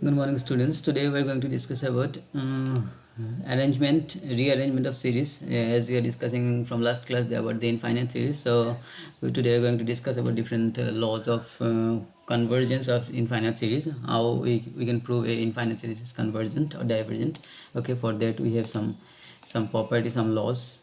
Good morning, students. Today we are going to discuss about rearrangement of series. As we are discussing from last class about the infinite series. So today we are going to discuss about different laws of convergence of infinite series. How we can prove a infinite series is convergent or divergent. Okay, for that we have some properties, some laws.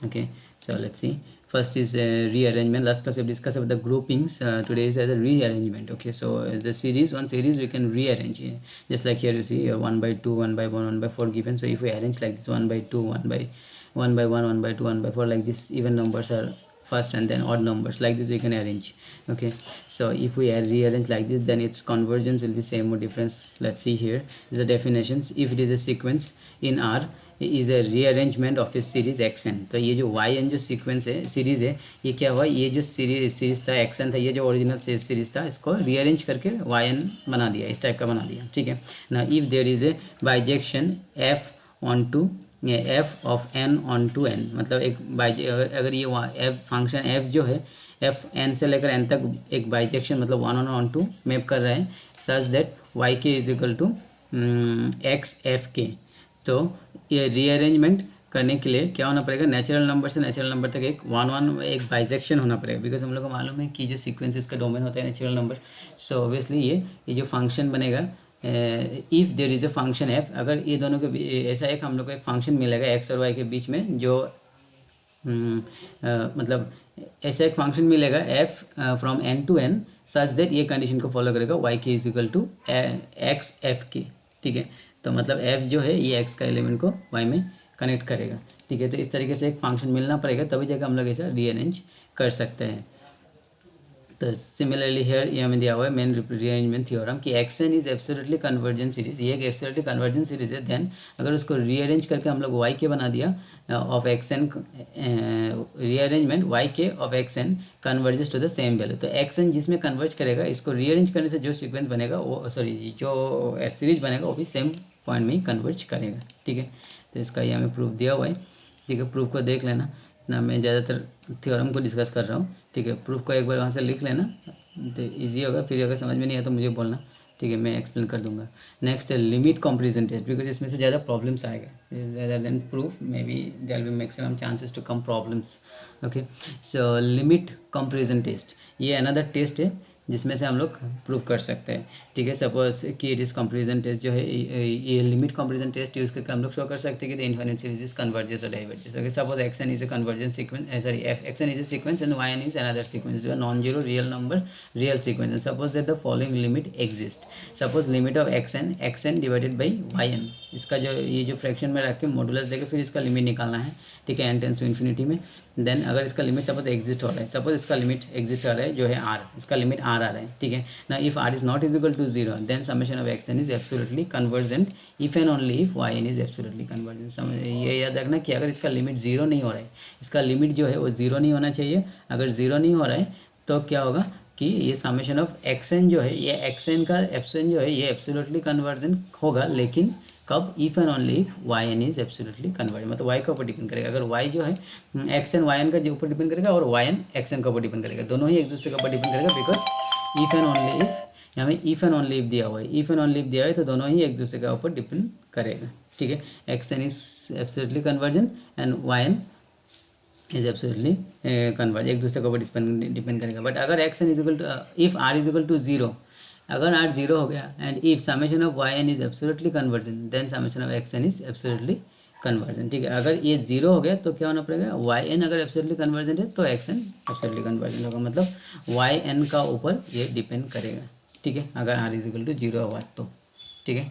Okay, so let's see. First is rearrangement. Last class we discussed about the groupings. Today is a rearrangement. Okay, so the series, one series we can rearrange. Just like here you see here 1 by 2, 1 by 1, 1 by 4 given. So if we arrange like this 1 by 2, 1 by 1, 1 by 2, 1 by 4, like this, even numbers are first and then odd numbers, like this we can arrange. Okay, so if we rearrange like this, then its convergence will be same or difference. Let's see, here is the definitions. If it is a sequence in R is a rearrangement of A series action. तो ये जो Y N जो sequence है, series है, ये क्या हुआ, ये जो सीरीज था एक्सन था, ये जो ओरिजिनल सीरीज था, इसको रीअरेंज करके वाई एन बना दिया, इस टाइप का बना दिया। ठीक है ना। If there is a bijection f on to f of n on to n, मतलब एक अगर ये एफ फंक्शन एफ जो है, एफ एन से लेकर एन तक एक बाइजेक्शन मतलब वन ऑन टू मैप कर रहा है, such that y k is equal to x f k. तो ये रीअरेंजमेंट करने के लिए क्या होना पड़ेगा, नेचुरल नंबर से नेचुरल नंबर तक एक एक बाइजेक्शन होना पड़ेगा। बिकॉज हम लोग को मालूम है कि जो सीक्वेंसेस का डोमेन होता है नेचुरल नंबर। सो ऑब्वियसली ये जो फंक्शन बनेगा, if there is a function f, अगर ये दोनों के ऐसा एक हम लोग को एक फंक्शन मिलेगा एक्स और वाई के बीच में, जो मतलब ऐसा एक फंक्शन मिलेगा f from n to n, such that ये कंडीशन को फॉलो करेगा y k is equal to x f k. ठीक है, तो मतलब f जो है ये x का एलिमेंट को y में कनेक्ट करेगा। ठीक है, तो इस तरीके से एक फंक्शन मिलना पड़ेगा, तभी जाकर हम लोग ऐसा रीअरेंज कर सकते हैं। तो सिमिलरली हेयर ये हमें दिया हुआ है मेन रीअरेंजमेंट थ्योरम कि x n is absolutely convergent series, ये एक एब्सोल्युटली कन्वर्जेंट सीरीज है। देन अगर उसको रीअरेंज करके हम लोग वाई के बना दिया of x n, rearrangement y k of x n converges to the same value. तो एक्स एन जिसमें कन्वर्ज करेगा, इसको रीअरेंज करने से जो सीक्वेंस बनेगा वो जो सीरीज बनेगा वो भी सेम पॉइंट में ही कन्वर्ज करेगा। ठीक है, तो इसका ये हमें प्रूफ दिया हुआ है। ठीक है, प्रूफ को देख लेना ना, मैं ज़्यादातर थ्योरम को डिस्कस कर रहा हूँ। ठीक है, प्रूफ को एक बार वहाँ से लिख लेना तो इजी होगा, फिर अगर समझ में नहीं आया तो मुझे बोलना। ठीक है, मैं एक्सप्लेन कर दूंगा। नेक्स्ट है लिमिट कंपैरिजन टेस्ट, बिकॉज इसमें से ज़्यादा प्रॉब्लम्स आएगा rather than proof, may be there will be maximum chances to come problems. Okay, so limit comparison test ये अनदर टेस्ट है जिसमें से हम लोग प्रूव कर सकते हैं। ठीक है, सपोज कि इट इज़ कंपेरिजन टेस्ट जो है, ये लिमिट कंपेरिजन टेस्ट यूज़ करके हम लोग शो कर सकते हैं कि the infinite series is converges और diverges. Okay, suppose x n is a convergent sequence, sorry f x n is a sequence and y n is another sequence, जो है non zero real number real sequence. And suppose that the following limit exist, suppose limit of x n divided by y n, इसका जो ये जो fraction में रख के modulus देके फिर इसका लिमिट निकालना है। ठीक है, एन टेंस टू इन्फिनिटी में। देन अगर इसका लिमिट सपोज एग्जिस्ट हो रहा है, सपोज इसका लिमिट एग्जिस्ट आ रहा है जो है आर, इसका लिमिट आर आ रहा है। ठीक है ना, if r is not is equal to zero, then summation of x n is absolutely convergent if and only if y n is absolutely convergent. ये याद रखना कि अगर इसका लिमिट जीरो नहीं हो रहा है, इसका लिमिट जो है वो जीरो नहीं होना चाहिए। अगर जीरो नहीं हो रहा है तो क्या होगा कि ये समेशन ऑफ एक्स एन जो है, ये एक्स एन का एप्सन जो है ये एब्सोल्युटली कन्वर्जेंट होगा, लेकिन कब, if and only if y n is absolutely convergent, मतलब वाई के ऊपर डिपेंड करेगा। अगर वाई जो है एक्स एन वाई एन का ऊपर डिपेंड करेगा और वाई एन एक्स एन के ऊपर डिपेंड करेगा, दोनों ही एक दूसरे के ऊपर डिपेंड करेगा। Because if and only if, यहाँ में इफ एंड ओनली इफ दिया हुआ है, इफ एंड ओनली इफ दिया है तो दोनों ही एक दूसरे के ऊपर डिपेंड करेगा। ठीक है, x n is absolutely convergent and y n is absolutely converge, एक दूसरे के ऊपर डिपेंड करेगा। बट अगर x n is equal to, if r is equal to zero, अगर आर जीरो हो गया and if summation of y n is absolutely convergent, then summation of x n is absolutely convergent. ठीक है, अगर ये zero हो गया तो क्या होना पड़ेगा, वाई एन अगर एब्सोल्युटली कन्वर्जेंट है तो एक्स एन एब्सोल्युटली कन्वर्जेंट होगा, मतलब वाई एन का ऊपर ये डिपेंड करेगा। ठीक है, अगर r is equal to zero हुआ तो। ठीक है,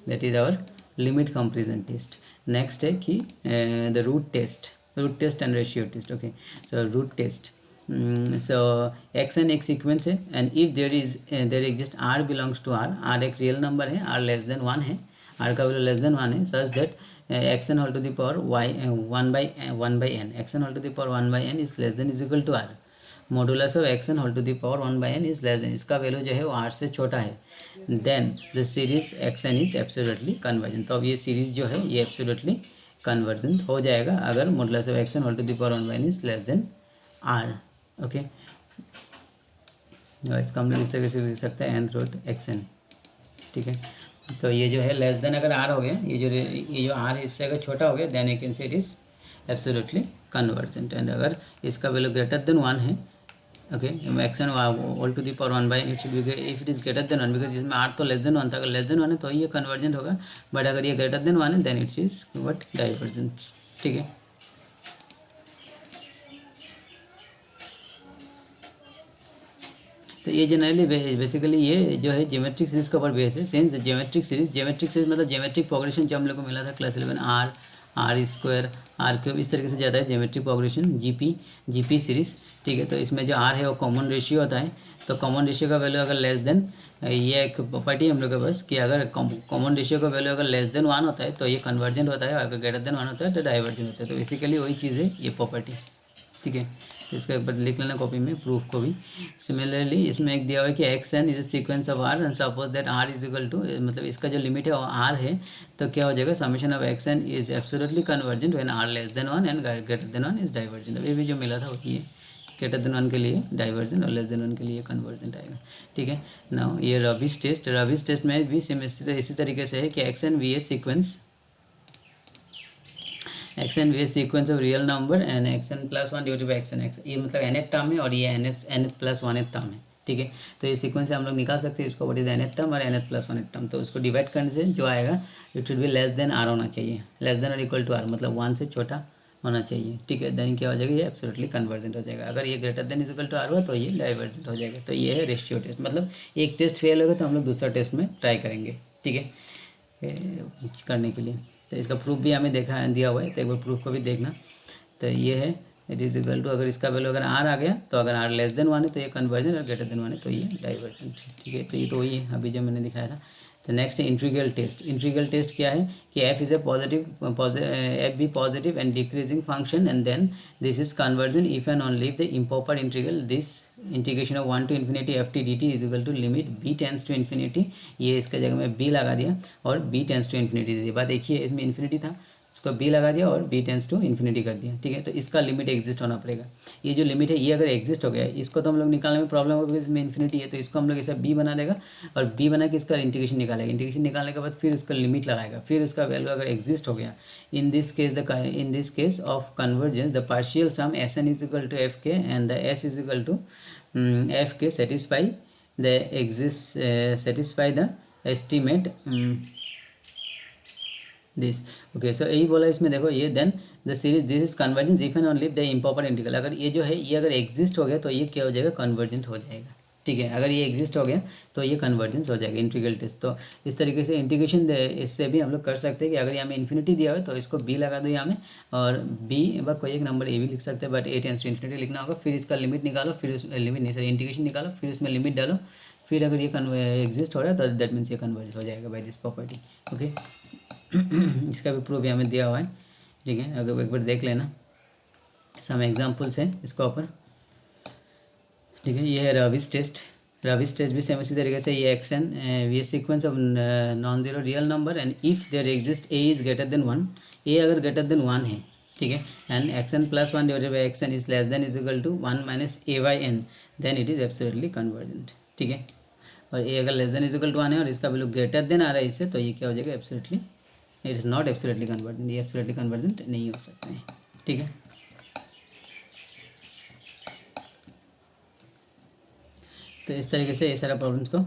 that is our limit comparison test. Next है कि the root test and ratio test. Okay, so root test, so x n एक सीक्वेंस है and if there exist r belongs to r, r एक real number है, r less than one है, r का value less than one है, such that x n whole to the power y one by n, x n whole to the power one by n is less than is equal to r, modulus of x n whole to the power one by n is less than, इसका value जो है वो r से छोटा है, then the series x n is absolutely convergent. तो अब ये सीरीज जो है ये एब्सोल्युटली कन्वर्जेंट हो जाएगा अगर modulus of x n whole to the power one by n is less than r. Okay, इसका हम लोग इस तरीके से लिख सकते हैं एन थ्रू एक्स एन। ठीक है, तो ये जो है लेस देन अगर आर हो गया, ये जो आर है इससे अगर छोटा हो गया, then you can say it is absolutely convergent. And अगर इसका वैल्यू ग्रेटर देन 1 है, okay, x n all to the power 1 by it should be if it is greater than 1, because इसमें आर तो लेस देन 1 था, अगर less than 1 है तो ये कन्वर्जेंट होगा, बट अगर ये ग्रेटर देन 1 है then it is what divergent. ठीक है, तो ये जनरली बेसिकली ये जो है ज्योमेट्रिक सीरीज का ऊपर बेस है। सिंस ज्योमेट्रिक सीरीज मतलब ज्योमेट्रिक प्रोग्रेशन जो हम लोग को मिला था class 11, r square r cube, इस तरीके से जाता है ज्योमेट्रिक प्रोग्रेशन जीपी सीरीज। ठीक है, तो इसमें जो आर है वो कॉमन रेशियो होता है, तो कॉमन रेशियो का वैल्यू अगर लेस देन, ये एक प्रॉपर्टी हम लोग के पास कि अगर कॉमन रेशियो का वैल्यू अगर लेस देन 1 होता है तो ये कन्वर्जेंट होता है, अगर ग्रेटर देन 1 होता है तो डाइवर्जेंट होता है। तो बेसिकली वही चीज़ है ये प्रॉपर्टी। ठीक है, तो इसका एक बार लिख लेना कॉपी में, प्रूफ को भी। सिमिलरली इसमें एक दिया हुआ है कि x n is a sequence of r and suppose that r is equal to, मतलब इसका जो लिमिट है वो आर है, तो क्या हो जाएगा, summation of x n is absolutely convergent when r less than 1 and greater than 1 is divergent. अभी भी जो मिला था वही है, ग्रेटर देन 1 के लिए डाइवर्जेंट और लेस देन 1 के लिए कन्वर्जेंट आएगा। ठीक है, नाउ ये रबिश टेस्ट में भी इसी तरीके से है कि x n be a sequence, x n be sequence of real number and x n plus 1 divided by x n x, ये मतलब nth टर्म है और ये एन प्लस 1th टर्म है। ठीक है, तो ये सीक्वेंस से हम लोग निकाल सकते हैं इसको, व्हाट इज nth टर्म और nth प्लस 1th टर्म। तो उसको डिवाइड करने से जो आएगा it should be less than r होना चाहिए, लेस देन और इक्वल टू आर, मतलब 1 से छोटा होना चाहिए। ठीक है, देन क्या हो जाएगा, ये एब्सोल्युटली कन्वर्जेंट हो जाएगा। अगर ये greater than equal to r हुआ तो ये डाइवर्जेंट हो जाएगा। तो ये है रेशियो टेस्ट, मतलब एक टेस्ट फेल होगा तो हम लोग दूसरा टेस्ट में ट्राई करेंगे। ठीक है, करने के लिए। तो इसका प्रूफ भी हमें दिया हुआ है, तो एक बार प्रूफ को भी देखना। तो ये है इट इज इक्वल टू, अगर इसका वैल्यू अगर आर आ गया तो अगर आर लेस देन 1 है तो ये कन्वर्जन, और ग्रेटर देन 1 है तो ये डाइवर्जेंट। ठीक है, तो ये तो वही है अभी जो मैंने दिखाया था। तो नेक्स्ट है इंटीग्रल टेस्ट। इंटीग्रल टेस्ट क्या है कि f is a f b positive and decreasing function and then this is convergent if and only the improper integral this integration of 1 to infinity f t d t is equal to limit b tends to infinity, ये इसका जगह में b लगा दिया और b tends to infinity दे दिया। बात देखिए इसमें इन्फिनिटी था, इसको बी लगा दिया और बी टेंस टू इन्फिनिटी कर दिया। ठीक है, तो इसका लिमिट एग्जिस्ट होना पड़ेगा। ये जो लिमिट है ये अगर एग्जिस्ट हो गया, इसको तो हम लोग निकालने में प्रॉब्लम होगी, इसमें इन्फिनिटी है, तो इसको हम लोग ऐसा बी बना देगा और बी बना के इसका इंटीग्रेशन निकालेगा। इंटीग्रेशन निकालने के बाद फिर उसका लिमिट लगाएगा, फिर उसका वैल्यू अगर एग्जिस्ट हो गया, in this case of convergence the partial sum s n is equal to f k and the s is equal to f k satisfy the estimate this. Okay, so यही बोला इसमें, देखो ये then the series this is convergence if and only the improper integral, अगर ये जो है ये अगर एग्जिस्ट हो गया तो ये क्या हो जाएगा, कन्वर्जेंट हो जाएगा। ठीक है, अगर ये एग्जिस्ट हो गया तो ये कन्वर्जेंस हो जाएगा इंटीग्रल टेस्ट। तो इस तरीके से इंटीग्रेशन इससे भी हम लोग कर सकते हैं कि अगर यहाँ में इन्फिनिटी दिया हो तो इसको बी लगा दो यहाँ में, और बी व कोई एक नंबर ए भी लिख सकते हैं, but a tends to infinity लिखना होगा। फिर इसका लिमिट निकालो, फिर उस लिमिट नहीं सर इंटीग्रेशन निकालो, फिर इसमें लिमिट डालो, फिर अगर ये एग्जिस्ट हो रहा है तो दैट मीन्स ये कन्वर्ज हो जाएगा बाई दिस प्रॉपर्टी। ओके, इसका भी प्रूफ हमें दिया हुआ है। ठीक है, अगर एक बार देख लेना, सम एग्जाम्पल्स हैं इसका ऊपर। ठीक है, ये है रविस टेस्ट भी सेम इसी तरीके से, ये x n be sequence of non zero real number and if there exist a is greater than 1, a अगर ग्रेटर देन 1 है, ठीक है, and x n plus 1 divided by x n is less than is equal to 1 minus a by n, then it is absolutely convergent. ठीक है, और a अगर less than is equal to 1 है और इसका वैल्यू ग्रेटर देन आ रहा है इससे, तो ये क्या हो जाएगा, absolutely it is not absolutely convergent, ये एब्सोल्युटली कन्वर्जेंट नहीं हो सकते हैं। ठीक है, तो इस तरीके से ये सारा प्रॉब्लम्स को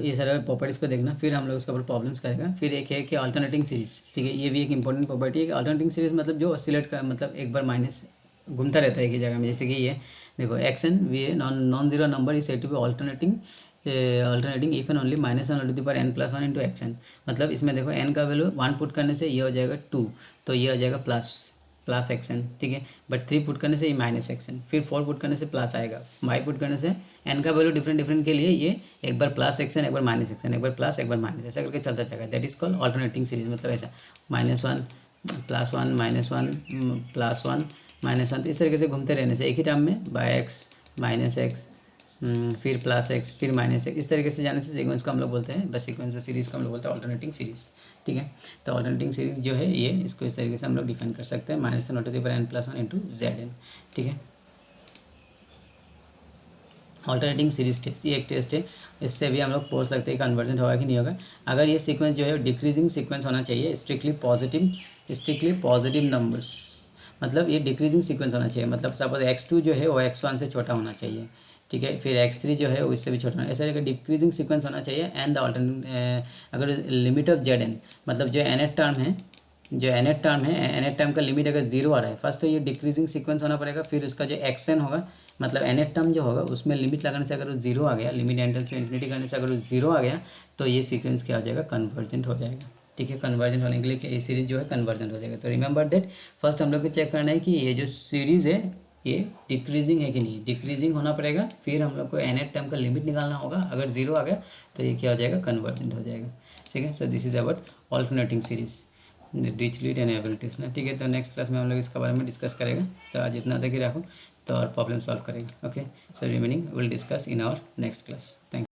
ये सारा प्रॉपर्टीज़ को देखना, फिर हम लोग उसके ऊपर प्रॉब्लम्स करेगा। फिर एक है कि अल्टरनेटिंग सीरीज़। ठीक है, ये भी एक इंपॉर्टेंट प्रॉपर्टी है कि अल्टरनेटिंग सीरीज़ मतलब जो ऑसिलेट का मतलब एक बार माइनस घूमता रहता है एक ही जगह में, जैसे कि ये देखो x n be a non zero number is said to be alternating if and only minus one to the power n plus 1 into x n. मतलब इसमें देखो एन का वैल्यू 1 पुट करने से ये हो जाएगा 2, तो ये हो जाएगा प्लस एक्स एन। ठीक है, बट 3 पुट करने से ये माइनस एक्स एन, फिर 4 पुट करने से प्लस आएगा, वाई पुट करने से एन का वैल्यू डिफरेंट के लिए ये एक बार प्लस एक्स एन, एक बार माइनस एक्स एन, एक बार प्लस एक बार माइनस, ऐसा करके चलता जाएगा। That is called alternating series. मतलब ऐसा -1 +1 -1 +1 -1, तो इस तरीके से घूमते रहने से एक ही टर्म में बाय एक्स माइनस एक्स फिर प्लस एक्स फिर माइनस एक्स, इस तरीके से जाने से सीक्वेंस को हम लोग बोलते हैं, बस सीक्वेंस में सीरीज़ को हम लोग बोलते हैं अल्टरनेटिंग सीरीज़। ठीक है, तो अल्टरनेटिंग सीरीज़ जो है ये इसको इस तरीके से हम लोग डिफाइन कर सकते हैं, -1 to the power n+1 into z n. ठीक है, ऑल्टरनेटिंग सीरीज टेस्ट, ये एक टेस्ट है, इससे भी हम लोग पूछ सकते हैं कन्वर्जेंट होगा कि नहीं होगा। अगर ये सीक्वेंस जो है डिक्रीजिंग सीक्वेंस होना चाहिए, स्ट्रिक्टली पॉजिटिव नंबर्स, मतलब ये डिक्रीजिंग सीक्वेंस होना चाहिए, मतलब सपोज x2 जो है वो x1 से छोटा होना चाहिए, ठीक है, फिर x3 जो है वो इससे भी छोटा होना, ऐसा एक डिक्रीजिंग सीक्वेंस होना चाहिए। एंड द ऑल्टरनेट, अगर लिमिट ऑफ जेड एन, मतलब जो nth टर्म है, जो nth टर्म है, nth टर्म का लिमिट अगर 0 आ रहा है, फर्स्ट तो ये डिक्रीजिंग सीक्वेंस होना पड़ेगा, फिर उसका जो xn होगा, मतलब nth टर्म जो होगा उसमें लिमिट लगाने से अगर वो 0 आ गया, limit n tends to infinity करने से अगर वो 0 आ गया, तो ये सीक्वेंस क्या हो जाएगा, कन्वर्जेंट हो जाएगा, ठीक है। कन्वर्जेंट होने के लिए ये सीरीज़ जो है कन्वर्जेंट हो जाएगा। तो रिमेंबर दैट फर्स्ट हम लोग को चेक करना है कि ये जो सीरीज़ है ये डिक्रीजिंग है कि नहीं, डिक्रीजिंग होना पड़ेगा, फिर हम लोग को nth टर्म का लिमिट निकालना होगा, अगर 0 आ गया तो ये क्या हो जाएगा, कन्वर्जेंट हो जाएगा, ठीक है। So this is about alternating series, Dirichlet and Abel's ना, ठीक है। तो नेक्स्ट क्लास में हम लोग इसके बारे में डिस्कस करेगा। तो आज इतना तक ही रखो, तो और प्रॉब्लम सॉल्व करेगा, okay. So remaining will discuss in our next class. Thank you.